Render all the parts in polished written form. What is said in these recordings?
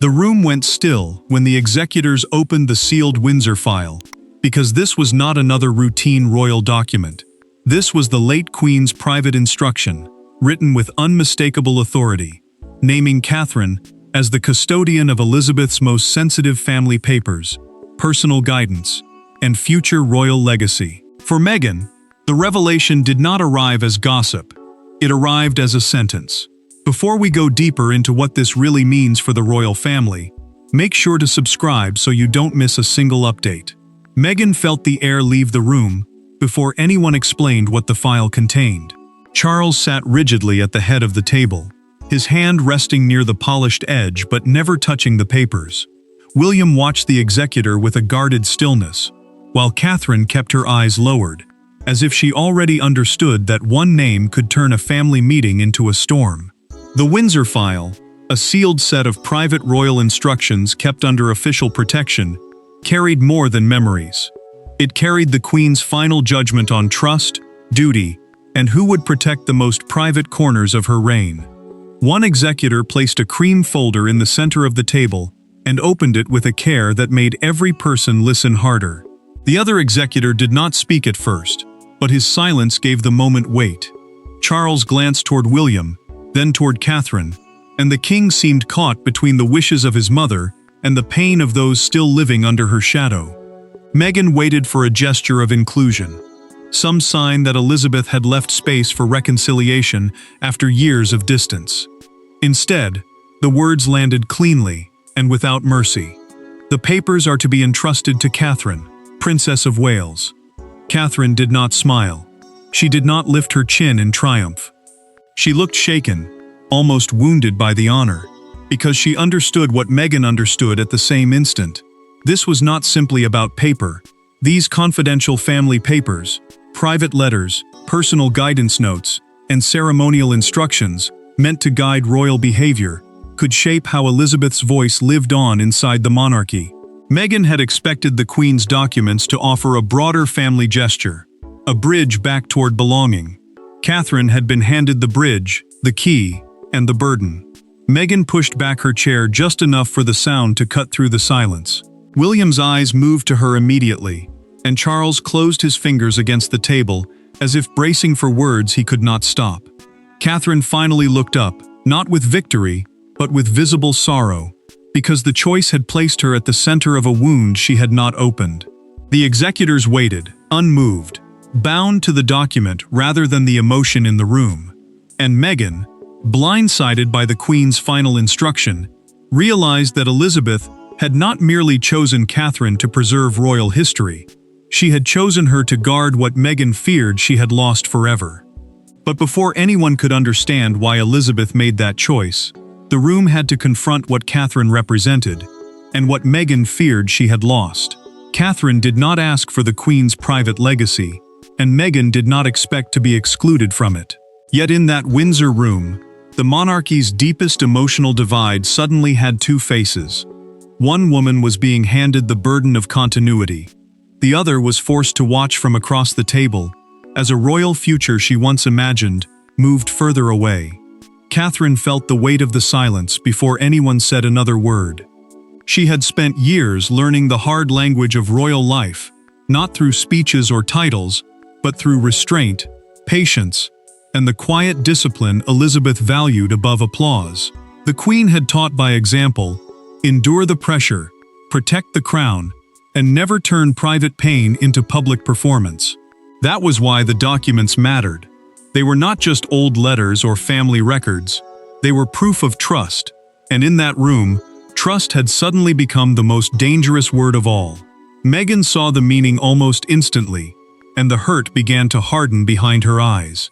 The room went still when the executors opened the sealed Windsor file, because this was not another routine royal document. This was the late Queen's private instruction, written with unmistakable authority, naming Catherine as the custodian of Elizabeth's most sensitive family papers, personal guidance, and future royal legacy. For Meghan, the revelation did not arrive as gossip. It arrived as a sentence. Before we go deeper into what this really means for the royal family, make sure to subscribe so you don't miss a single update. Meghan felt the air leave the room before anyone explained what the file contained. Charles sat rigidly at the head of the table, his hand resting near the polished edge but never touching the papers. William watched the executor with a guarded stillness, while Catherine kept her eyes lowered, as if she already understood that one name could turn a family meeting into a storm. The Windsor file, a sealed set of private royal instructions kept under official protection, carried more than memories. It carried the Queen's final judgment on trust, duty, and who would protect the most private corners of her reign. One executor placed a cream folder in the center of the table and opened it with a care that made every person listen harder. The other executor did not speak at first, but his silence gave the moment weight. Charles glanced toward William, then toward Catherine, and the king seemed caught between the wishes of his mother and the pain of those still living under her shadow. Meghan waited for a gesture of inclusion, some sign that Elizabeth had left space for reconciliation after years of distance. Instead, the words landed cleanly and without mercy. The papers are to be entrusted to Catherine, Princess of Wales. Catherine did not smile. She did not lift her chin in triumph. She looked shaken, almost wounded by the honor, because she understood what Meghan understood at the same instant. This was not simply about paper. These confidential family papers, private letters, personal guidance notes, and ceremonial instructions, meant to guide royal behavior, could shape how Elizabeth's voice lived on inside the monarchy. Meghan had expected the Queen's documents to offer a broader family gesture, a bridge back toward belonging. Catherine had been handed the bridge, the key, and the burden. Meghan pushed back her chair just enough for the sound to cut through the silence. William's eyes moved to her immediately, and Charles closed his fingers against the table, as if bracing for words he could not stop. Catherine finally looked up, not with victory, but with visible sorrow, because the choice had placed her at the center of a wound she had not opened. The executors waited, unmoved, bound to the document rather than the emotion in the room. And Meghan, blindsided by the Queen's final instruction, realized that Elizabeth had not merely chosen Catherine to preserve royal history. She had chosen her to guard what Meghan feared she had lost forever. But before anyone could understand why Elizabeth made that choice, the room had to confront what Catherine represented, and what Meghan feared she had lost. Catherine did not ask for the Queen's private legacy, and Meghan did not expect to be excluded from it. Yet in that Windsor room, the monarchy's deepest emotional divide suddenly had two faces. One woman was being handed the burden of continuity. The other was forced to watch from across the table, as a royal future she once imagined moved further away. Catherine felt the weight of the silence before anyone said another word. She had spent years learning the hard language of royal life, not through speeches or titles, but through restraint, patience, and the quiet discipline Elizabeth valued above applause. The Queen had taught by example: endure the pressure, protect the crown, and never turn private pain into public performance. That was why the documents mattered. They were not just old letters or family records. They were proof of trust, and in that room, trust had suddenly become the most dangerous word of all. Meghan saw the meaning almost instantly, and the hurt began to harden behind her eyes.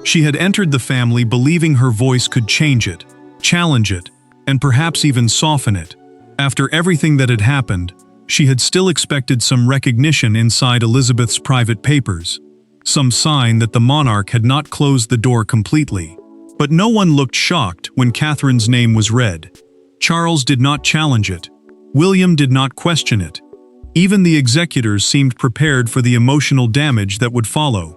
She had entered the family believing her voice could change it, challenge it, and perhaps even soften it. After everything that had happened, she had still expected some recognition inside Elizabeth's private papers, some sign that the monarch had not closed the door completely. But no one looked shocked when Catherine's name was read. Charles did not challenge it. William did not question it. Even the executors seemed prepared for the emotional damage that would follow.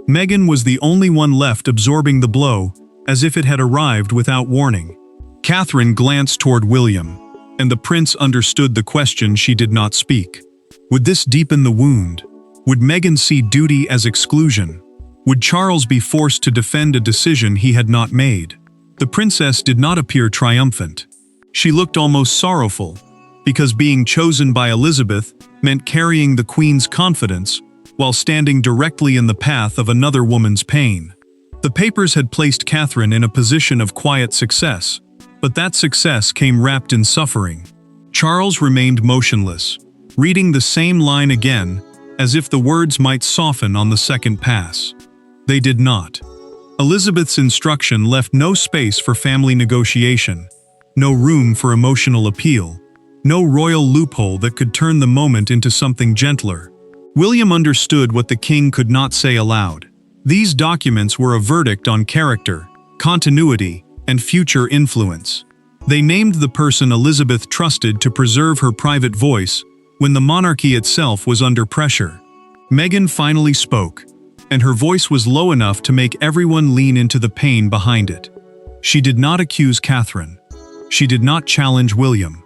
Meghan was the only one left absorbing the blow, as if it had arrived without warning. Catherine glanced toward William. and the prince understood the question she did not speak. Would this deepen the wound? Would Meghan see duty as exclusion? Would Charles be forced to defend a decision he had not made? The princess did not appear triumphant. She looked almost sorrowful, because being chosen by Elizabeth meant carrying the Queen's confidence while standing directly in the path of another woman's pain. The papers had placed Catherine in a position of quiet success, but that success came wrapped in suffering. Charles remained motionless, reading the same line again, as if the words might soften on the second pass. They did not. Elizabeth's instruction left no space for family negotiation, no room for emotional appeal, no royal loophole that could turn the moment into something gentler. William understood what the king could not say aloud. These documents were a verdict on character, continuity, and future influence. They named the person Elizabeth trusted to preserve her private voice when the monarchy itself was under pressure. Meghan finally spoke, and her voice was low enough to make everyone lean into the pain behind it. She did not accuse Catherine. She did not challenge William.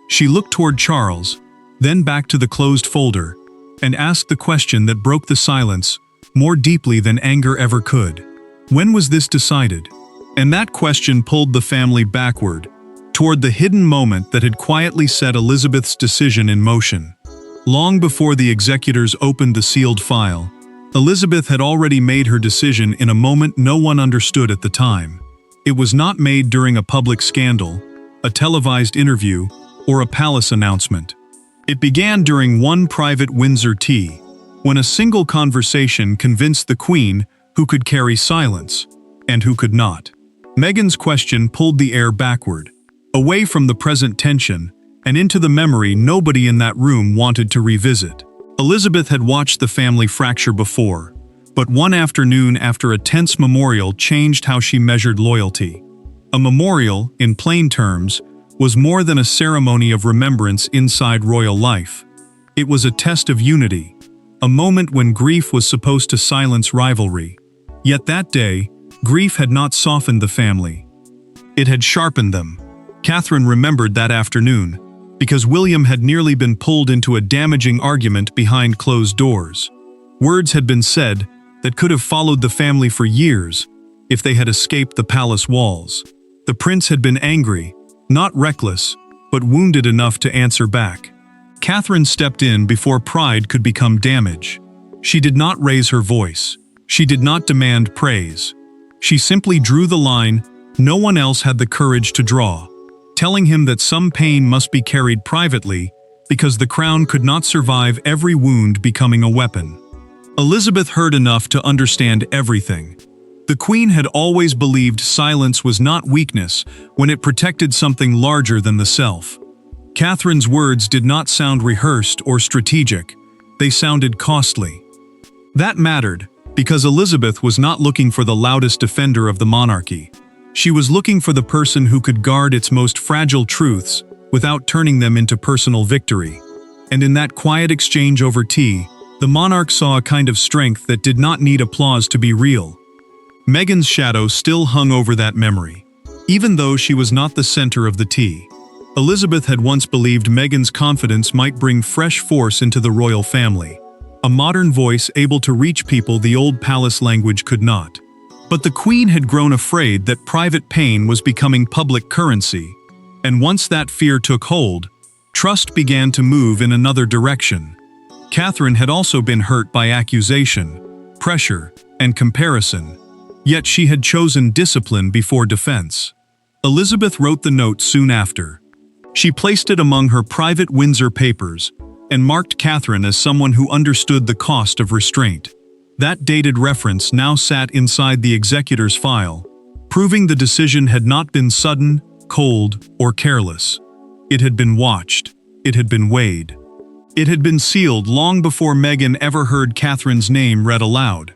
She looked toward Charles, then back to the closed folder, and asked the question that broke the silence more deeply than anger ever could. When was this decided? And that question pulled the family backward, toward the hidden moment that had quietly set Elizabeth's decision in motion. Long before the executors opened the sealed file, Elizabeth had already made her decision in a moment no one understood at the time. It was not made during a public scandal, a televised interview, or a palace announcement. It began during one private Windsor tea, when a single conversation convinced the Queen who could carry silence, and who could not. Meghan's question pulled the air backward, away from the present tension, and into the memory nobody in that room wanted to revisit. Elizabeth had watched the family fracture before, but one afternoon after a tense memorial changed how she measured loyalty. A memorial, in plain terms, was more than a ceremony of remembrance inside royal life. It was a test of unity, a moment when grief was supposed to silence rivalry. Yet that day, grief had not softened the family. It had sharpened them. Catherine remembered that afternoon, because William had nearly been pulled into a damaging argument behind closed doors. Words had been said that could have followed the family for years if they had escaped the palace walls. The prince had been angry, not reckless, but wounded enough to answer back. Catherine stepped in before pride could become damage. She did not raise her voice. She did not demand praise. She simply drew the line no one else had the courage to draw, telling him that some pain must be carried privately because the crown could not survive every wound becoming a weapon. Elizabeth heard enough to understand everything. The Queen had always believed silence was not weakness when it protected something larger than the self. Catherine's words did not sound rehearsed or strategic. They sounded costly. That mattered, because Elizabeth was not looking for the loudest defender of the monarchy. She was looking for the person who could guard its most fragile truths without turning them into personal victory. And in that quiet exchange over tea, the monarch saw a kind of strength that did not need applause to be real. Meghan's shadow still hung over that memory, even though she was not the center of the tea. Elizabeth had once believed Meghan's confidence might bring fresh force into the royal family, a modern voice able to reach people the old palace language could not. But the Queen had grown afraid that private pain was becoming public currency, and once that fear took hold, trust began to move in another direction. Catherine had also been hurt by accusation, pressure, and comparison, yet she had chosen discipline before defense. Elizabeth wrote the note soon after. She placed it among her private Windsor papers and marked Catherine as someone who understood the cost of restraint. That dated reference now sat inside the executor's file, proving the decision had not been sudden, cold, or careless. It had been watched. It had been weighed. It had been sealed long before Meghan ever heard Catherine's name read aloud.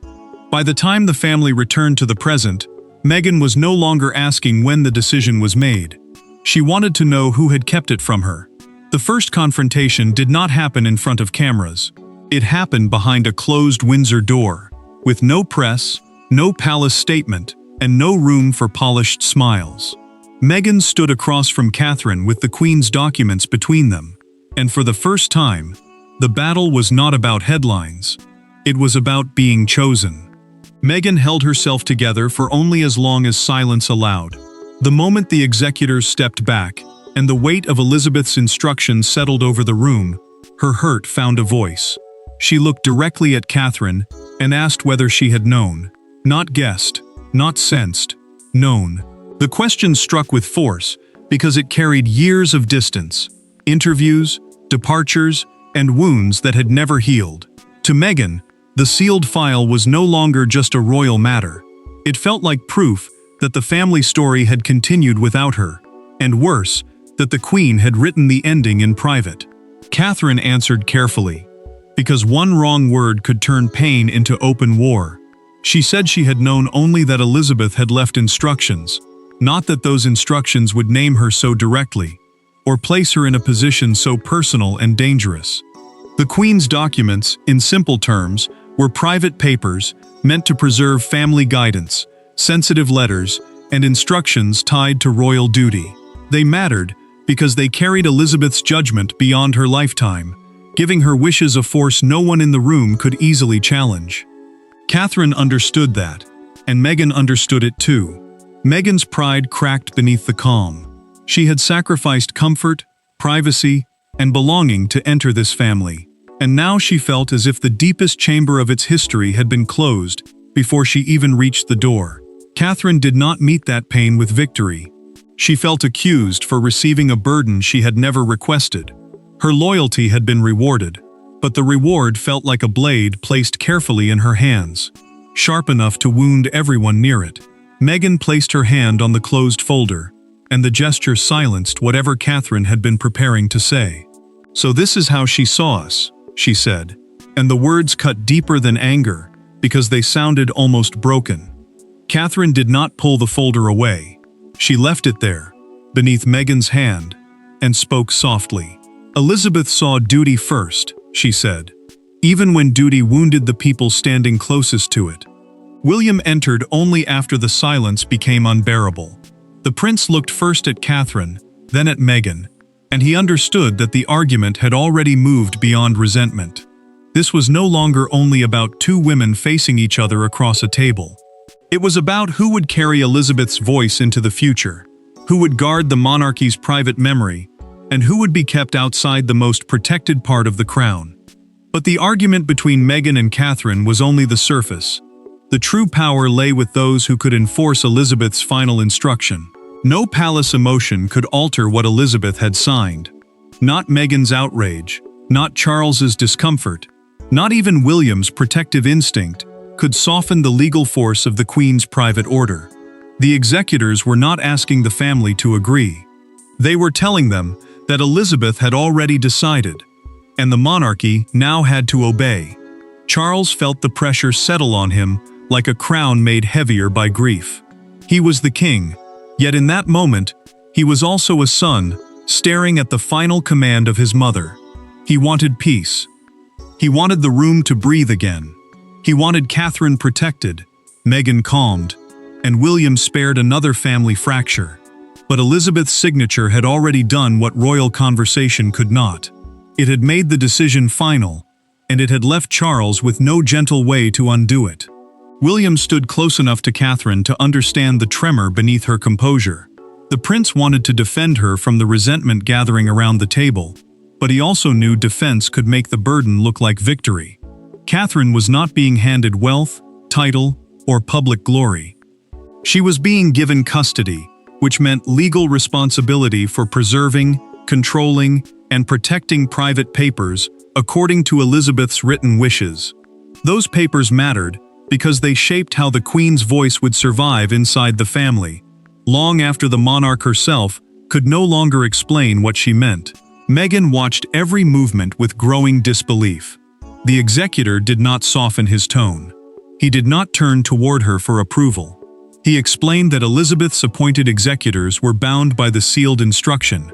By the time the family returned to the present, Meghan was no longer asking when the decision was made. She wanted to know who had kept it from her. The first confrontation did not happen in front of cameras. It happened behind a closed Windsor door, with no press, no palace statement, and no room for polished smiles. Meghan stood across from Catherine with the Queen's documents between them, and for the first time, the battle was not about headlines. It was about being chosen. Meghan held herself together for only as long as silence allowed. The moment the executors stepped back, and the weight of Elizabeth's instructions settled over the room, her hurt found a voice. She looked directly at Catherine and asked whether she had known. Not guessed, not sensed, known. The question struck with force because it carried years of distance, interviews, departures, and wounds that had never healed. To Meghan, the sealed file was no longer just a royal matter. It felt like proof that the family story had continued without her, and worse, that the Queen had written the ending in private. Catherine answered carefully, because one wrong word could turn pain into open war. She said she had known only that Elizabeth had left instructions, not that those instructions would name her so directly, or place her in a position so personal and dangerous. The Queen's documents, in simple terms, were private papers meant to preserve family guidance, sensitive letters, and instructions tied to royal duty. They mattered because they carried Elizabeth's judgment beyond her lifetime, giving her wishes a force no one in the room could easily challenge. Catherine understood that, and Meghan understood it too. Meghan's pride cracked beneath the calm. She had sacrificed comfort, privacy, and belonging to enter this family, and now she felt as if the deepest chamber of its history had been closed before she even reached the door. Catherine did not meet that pain with victory. She felt accused for receiving a burden she had never requested. Her loyalty had been rewarded, but the reward felt like a blade placed carefully in her hands, sharp enough to wound everyone near it. Meghan placed her hand on the closed folder, and the gesture silenced whatever Catherine had been preparing to say. "So this is how she saw us," she said, and the words cut deeper than anger because they sounded almost broken. Catherine did not pull the folder away. She left it there, beneath Meghan's hand, and spoke softly. "Elizabeth saw duty first," she said, "even when duty wounded the people standing closest to it." William entered only after the silence became unbearable. The prince looked first at Catherine, then at Meghan, and he understood that the argument had already moved beyond resentment. This was no longer only about two women facing each other across a table. It was about who would carry Elizabeth's voice into the future, who would guard the monarchy's private memory, and who would be kept outside the most protected part of the crown. But the argument between Meghan and Catherine was only the surface. The true power lay with those who could enforce Elizabeth's final instruction. No palace emotion could alter what Elizabeth had signed. Not Meghan's outrage, not Charles's discomfort, not even William's protective instinct could soften the legal force of the Queen's private order. The executors were not asking the family to agree. They were telling them that Elizabeth had already decided, and the monarchy now had to obey. Charles felt the pressure settle on him like a crown made heavier by grief. He was the king, yet in that moment, he was also a son, staring at the final command of his mother. He wanted peace. He wanted the room to breathe again. He wanted Catherine protected, Meghan calmed, and William spared another family fracture. But Elizabeth's signature had already done what royal conversation could not. It had made the decision final, and it had left Charles with no gentle way to undo it. William stood close enough to Catherine to understand the tremor beneath her composure. The prince wanted to defend her from the resentment gathering around the table, but he also knew defense could make the burden look like victory. Catherine was not being handed wealth, title, or public glory. She was being given custody, which meant legal responsibility for preserving, controlling, and protecting private papers according to Elizabeth's written wishes. Those papers mattered because they shaped how the Queen's voice would survive inside the family, long after the monarch herself could no longer explain what she meant. Meghan watched every movement with growing disbelief. The executor did not soften his tone. He did not turn toward her for approval. He explained that Elizabeth's appointed executors were bound by the sealed instruction,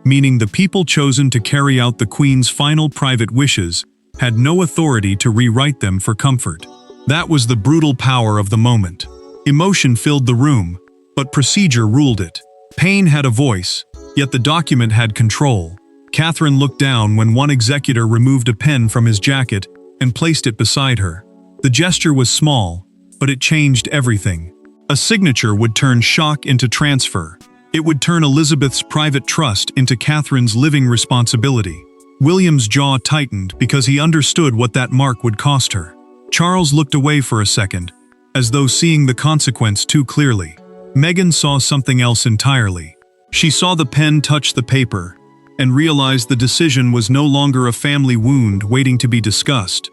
meaning the people chosen to carry out the Queen's final private wishes had no authority to rewrite them for comfort. That was the brutal power of the moment. Emotion filled the room, but procedure ruled it. Pain had a voice, yet the document had control. Catherine looked down when one executor removed a pen from his jacket and placed it beside her. The gesture was small, but it changed everything. A signature would turn shock into transfer. It would turn Elizabeth's private trust into Catherine's living responsibility. William's jaw tightened because he understood what that mark would cost her. Charles looked away for a second, as though seeing the consequence too clearly. Meghan saw something else entirely. She saw the pen touch the paper, and realized the decision was no longer a family wound waiting to be discussed.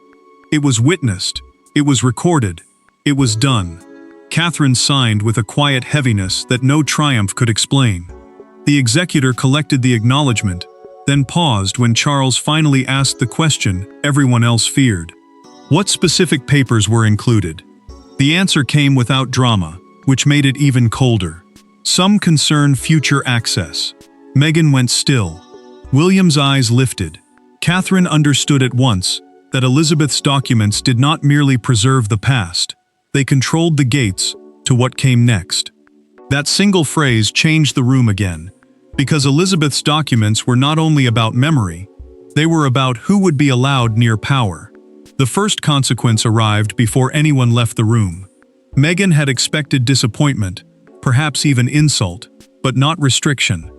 It was witnessed, it was recorded, it was done. Catherine signed with a quiet heaviness that no triumph could explain. The executor collected the acknowledgement, then paused when Charles finally asked the question everyone else feared. What specific papers were included? The answer came without drama, which made it even colder. Some concern future access. Meghan went still. William's eyes lifted. Catherine understood at once that Elizabeth's documents did not merely preserve the past. They controlled the gates to what came next. That single phrase changed the room again, because Elizabeth's documents were not only about memory, they were about who would be allowed near power. The first consequence arrived before anyone left the room. Meghan had expected disappointment, perhaps even insult, but not restriction.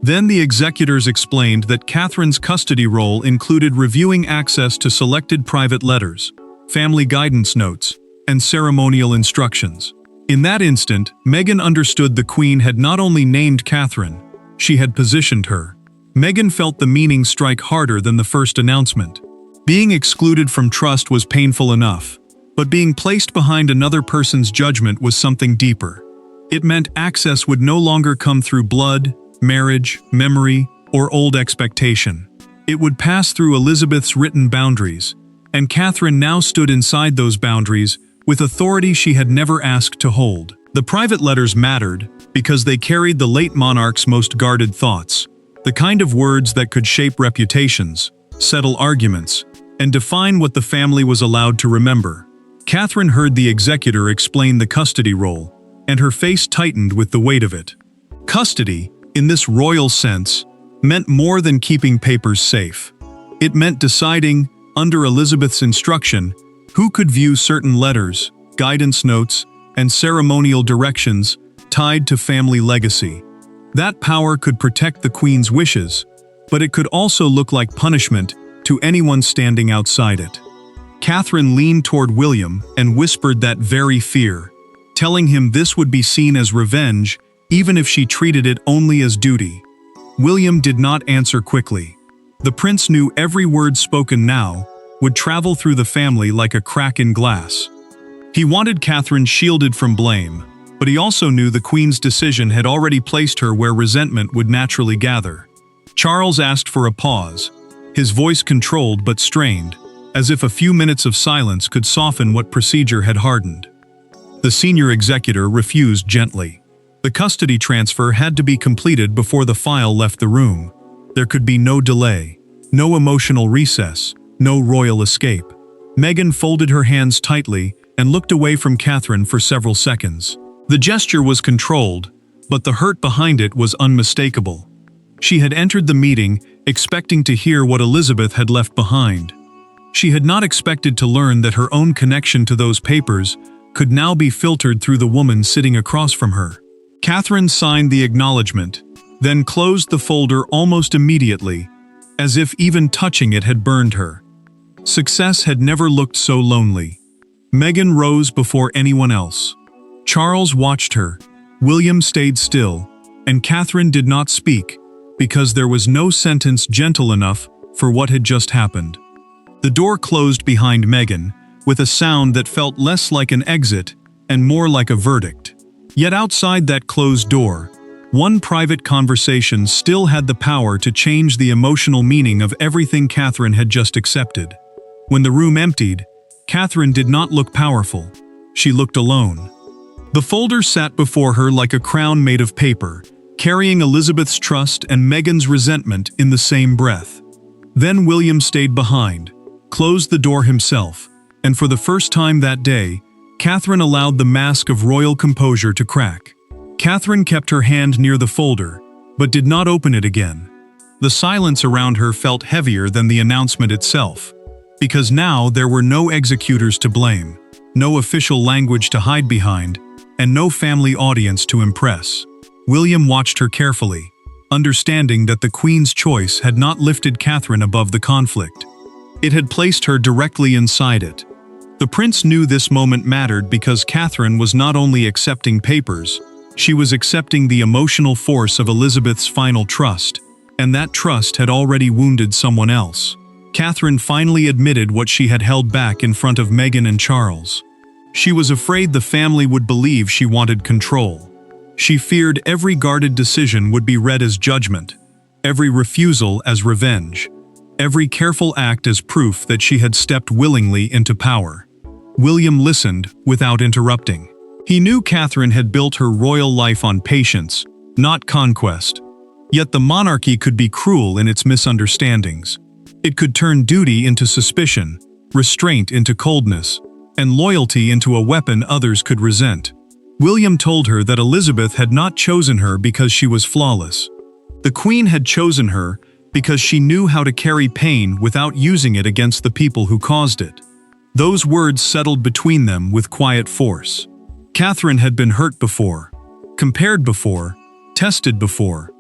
Then the executors explained that Catherine's custody role included reviewing access to selected private letters, family guidance notes, and ceremonial instructions. In that instant, Meghan understood the Queen had not only named Catherine, she had positioned her. Meghan felt the meaning strike harder than the first announcement. Being excluded from trust was painful enough, but being placed behind another person's judgment was something deeper. It meant access would no longer come through blood, marriage, memory, or old expectation. It would pass through Elizabeth's written boundaries, and Catherine now stood inside those boundaries with authority she had never asked to hold. The private letters mattered because they carried the late monarch's most guarded thoughts, the kind of words that could shape reputations, settle arguments, and define what the family was allowed to remember. Catherine heard the executor explain the custody role, and her face tightened with the weight of it. Custody, in this royal sense, meant more than keeping papers safe. It meant deciding, under Elizabeth's instruction, who could view certain letters, guidance notes, and ceremonial directions tied to family legacy. That power could protect the Queen's wishes, but it could also look like punishment to anyone standing outside it. Catherine leaned toward William and whispered that very fear, telling him this would be seen as revenge even if she treated it only as duty. William did not answer quickly. The prince knew every word spoken now would travel through the family like a crack in glass. He wanted Catherine shielded from blame, but he also knew the Queen's decision had already placed her where resentment would naturally gather. Charles asked for a pause, his voice controlled but strained, as if a few minutes of silence could soften what procedure had hardened. The senior executor refused gently. The custody transfer had to be completed before the file left the room. There could be no delay, no emotional recess, no royal escape. Meghan folded her hands tightly and looked away from Catherine for several seconds. The gesture was controlled, but the hurt behind it was unmistakable. She had entered the meeting expecting to hear what Elizabeth had left behind. She had not expected to learn that her own connection to those papers could now be filtered through the woman sitting across from her. Catherine signed the acknowledgement, then closed the folder almost immediately, as if even touching it had burned her. Success had never looked so lonely. Meghan rose before anyone else. Charles watched her, William stayed still, and Catherine did not speak, because there was no sentence gentle enough for what had just happened. The door closed behind Meghan, with a sound that felt less like an exit and more like a verdict. Yet outside that closed door, one private conversation still had the power to change the emotional meaning of everything Catherine had just accepted. When the room emptied, Catherine did not look powerful. She looked alone. The folder sat before her like a crown made of paper, carrying Elizabeth's trust and Meghan's resentment in the same breath. Then William stayed behind, closed the door himself, and for the first time that day, Catherine allowed the mask of royal composure to crack. Catherine kept her hand near the folder, but did not open it again. The silence around her felt heavier than the announcement itself, because now there were no executors to blame, no official language to hide behind, and no family audience to impress. William watched her carefully, understanding that the Queen's choice had not lifted Catherine above the conflict. It had placed her directly inside it. The prince knew this moment mattered because Catherine was not only accepting papers, she was accepting the emotional force of Elizabeth's final trust, and that trust had already wounded someone else. Catherine finally admitted what she had held back in front of Meghan and Charles. She was afraid the family would believe she wanted control. She feared every guarded decision would be read as judgment, every refusal as revenge, every careful act as proof that she had stepped willingly into power. William listened without interrupting. He knew Catherine had built her royal life on patience, not conquest. Yet the monarchy could be cruel in its misunderstandings. It could turn duty into suspicion, restraint into coldness, and loyalty into a weapon others could resent. William told her that Elizabeth had not chosen her because she was flawless. The Queen had chosen her because she knew how to carry pain without using it against the people who caused it. Those words settled between them with quiet force. Catherine had been hurt before, compared before, tested before,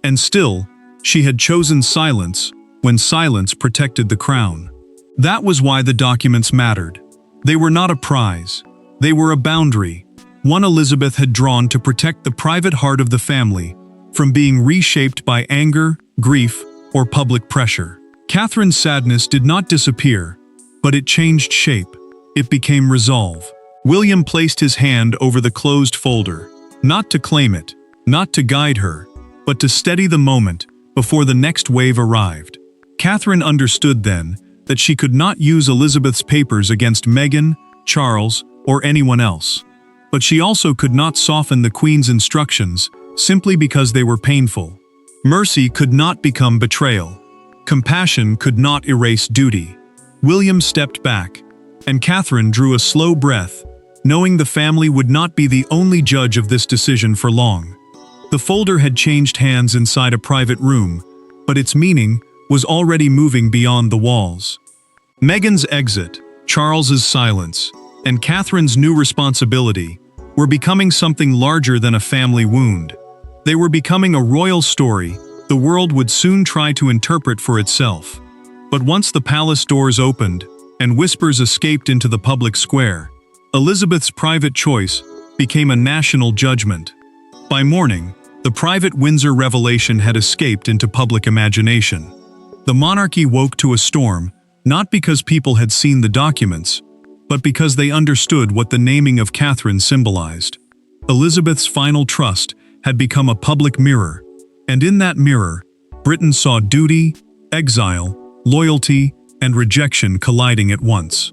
and still, she had chosen silence when silence protected the crown. That was why the documents mattered. They were not a prize. They were a boundary, one Elizabeth had drawn to protect the private heart of the family from being reshaped by anger, grief, or public pressure. Catherine's sadness did not disappear, but it changed shape. It became resolve. William placed his hand over the closed folder, not to claim it, not to guide her, but to steady the moment before the next wave arrived. Catherine understood then that she could not use Elizabeth's papers against Meghan, Charles, or anyone else. But she also could not soften the Queen's instructions simply because they were painful. Mercy could not become betrayal. Compassion could not erase duty. William stepped back, and Catherine drew a slow breath, knowing the family would not be the only judge of this decision for long. The folder had changed hands inside a private room, but its meaning was already moving beyond the walls. Meghan's exit, Charles's silence, and Catherine's new responsibility were becoming something larger than a family wound. They were becoming a royal story the world would soon try to interpret for itself. But once the palace doors opened and whispers escaped into the public square, Elizabeth's private choice became a national judgment. By morning, the private Windsor revelation had escaped into public imagination. The monarchy woke to a storm, not because people had seen the documents, but because they understood what the naming of Catherine symbolized. Elizabeth's final trust had become a public mirror, and in that mirror, Britain saw duty, exile, loyalty, and rejection colliding at once.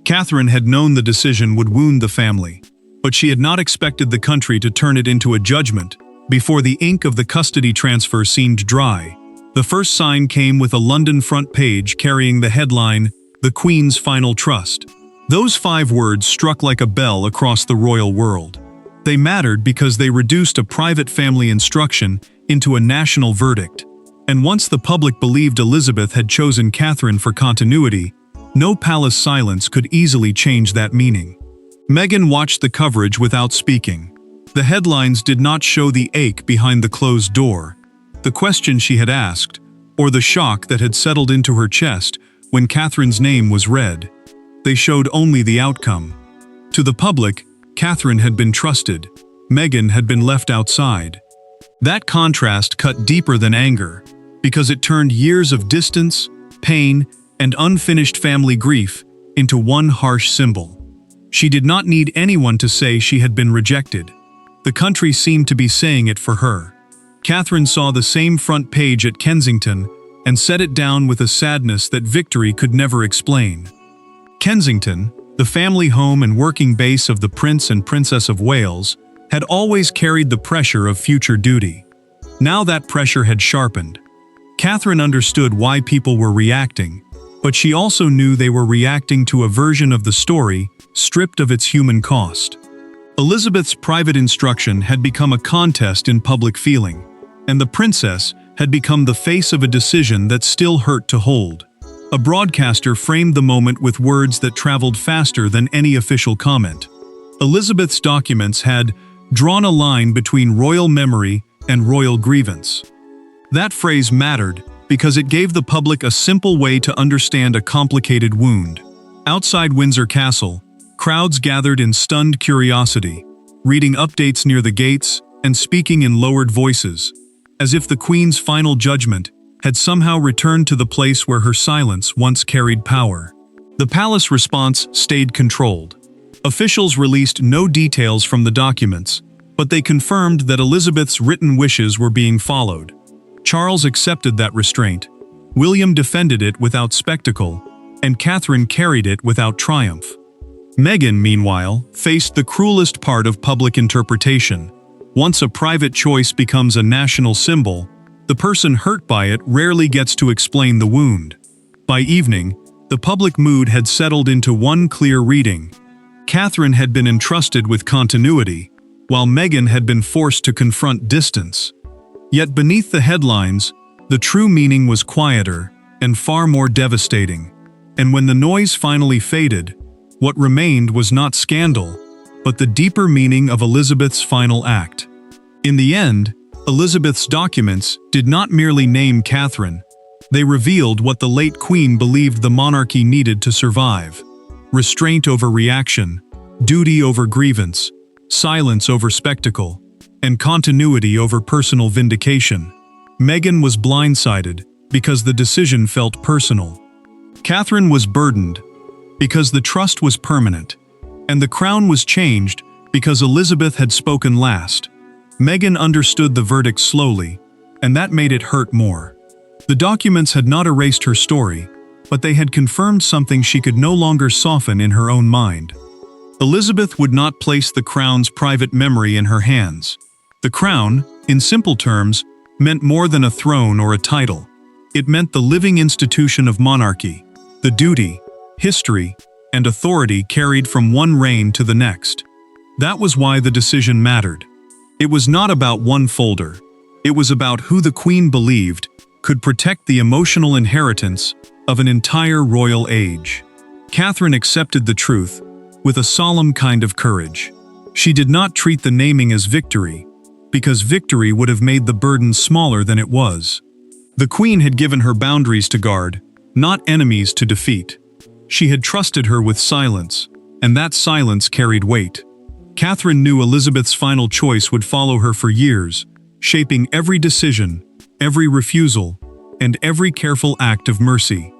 Catherine had known the decision would wound the family, but she had not expected the country to turn it into a judgment before the ink of the custody transfer seemed dry. The first sign came with a London front page carrying the headline, "The Queen's Final Trust." Those 5 words struck like a bell across the royal world. They mattered because they reduced a private family instruction into a national verdict. And once the public believed Elizabeth had chosen Catherine for continuity, no palace silence could easily change that meaning. Meghan watched the coverage without speaking. The headlines did not show the ache behind the closed door, the question she had asked, or the shock that had settled into her chest when Catherine's name was read. They showed only the outcome. To the public, Catherine had been trusted. Meghan had been left outside. That contrast cut deeper than anger, because it turned years of distance, pain, and unfinished family grief into one harsh symbol. She did not need anyone to say she had been rejected. The country seemed to be saying it for her. Catherine saw the same front page at Kensington and set it down with a sadness that victory could never explain. Kensington, the family home and working base of the Prince and Princess of Wales, had always carried the pressure of future duty. Now that pressure had sharpened. Catherine understood why people were reacting, but she also knew they were reacting to a version of the story stripped of its human cost. Elizabeth's private instruction had become a contest in public feeling, and the princess had become the face of a decision that still hurt to hold. A broadcaster framed the moment with words that traveled faster than any official comment. Elizabeth's documents had drawn a line between royal memory and royal grievance. That phrase mattered because it gave the public a simple way to understand a complicated wound. Outside Windsor Castle, crowds gathered in stunned curiosity, reading updates near the gates and speaking in lowered voices, as if the Queen's final judgment had somehow returned to the place where her silence once carried power. The palace response stayed controlled. Officials released no details from the documents, but they confirmed that Elizabeth's written wishes were being followed. Charles accepted that restraint, William defended it without spectacle, and Catherine carried it without triumph. Meghan, meanwhile, faced the cruelest part of public interpretation. Once a private choice becomes a national symbol, the person hurt by it rarely gets to explain the wound. By evening, the public mood had settled into one clear reading. Catherine had been entrusted with continuity, while Meghan had been forced to confront distance. Yet beneath the headlines, the true meaning was quieter and far more devastating. And when the noise finally faded, what remained was not scandal, but the deeper meaning of Elizabeth's final act. In the end, Elizabeth's documents did not merely name Catherine, they revealed what the late Queen believed the monarchy needed to survive: restraint over reaction, duty over grievance, silence over spectacle, and continuity over personal vindication. Meghan was blindsided because the decision felt personal. Catherine was burdened because the trust was permanent, and the crown was changed because Elizabeth had spoken last. Meghan understood the verdict slowly, and that made it hurt more. The documents had not erased her story, but they had confirmed something she could no longer soften in her own mind. Elizabeth would not place the crown's private memory in her hands. The crown, in simple terms, meant more than a throne or a title. It meant the living institution of monarchy, the duty, history, and authority carried from one reign to the next. That was why the decision mattered. It was not about one folder. It was about who the Queen believed could protect the emotional inheritance of an entire royal age. Catherine accepted the truth with a solemn kind of courage. She did not treat the naming as victory, because victory would have made the burden smaller than it was. The Queen had given her boundaries to guard, not enemies to defeat. She had trusted her with silence, and that silence carried weight. Catherine knew Elizabeth's final choice would follow her for years, shaping every decision, every refusal, and every careful act of mercy.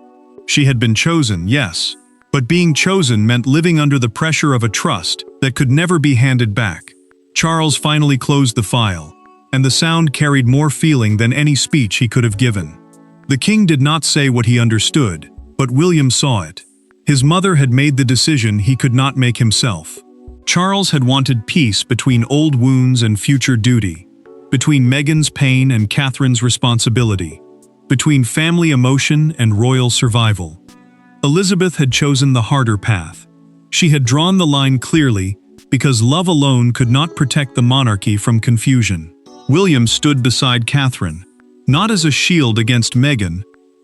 She had been chosen, yes, but being chosen meant living under the pressure of a trust that could never be handed back. Charles finally closed the file, and the sound carried more feeling than any speech he could have given. The king did not say what he understood, but William saw it. His mother had made the decision he could not make himself. Charles had wanted peace between old wounds and future duty, between Meghan's pain and Catherine's responsibility, between family emotion and royal survival. Elizabeth had chosen the harder path. She had drawn the line clearly because love alone could not protect the monarchy from confusion. William stood beside Catherine, not as a shield against Meghan,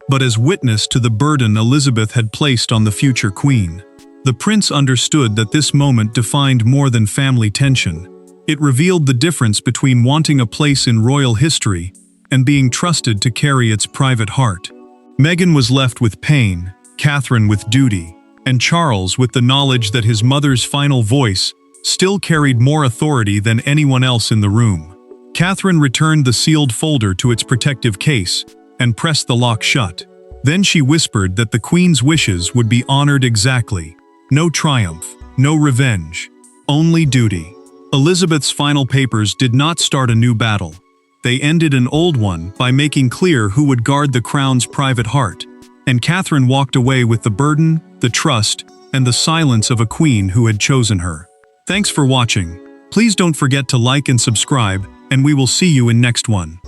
but as witness to the burden Elizabeth had placed on the future queen. The prince understood that this moment defined more than family tension. It revealed the difference between wanting a place in royal history and being trusted to carry its private heart. Meghan was left with pain, Catherine with duty, and Charles with the knowledge that his mother's final voice still carried more authority than anyone else in the room. Catherine returned the sealed folder to its protective case and pressed the lock shut. Then she whispered that the Queen's wishes would be honored exactly. No triumph, no revenge, only duty. Elizabeth's final papers did not start a new battle. They ended an old one by making clear who would guard the crown's private heart, and Catherine walked away with the burden, the trust, and the silence of a queen who had chosen her. Thanks for watching. Please don't forget to like and subscribe, and we will see you in next one.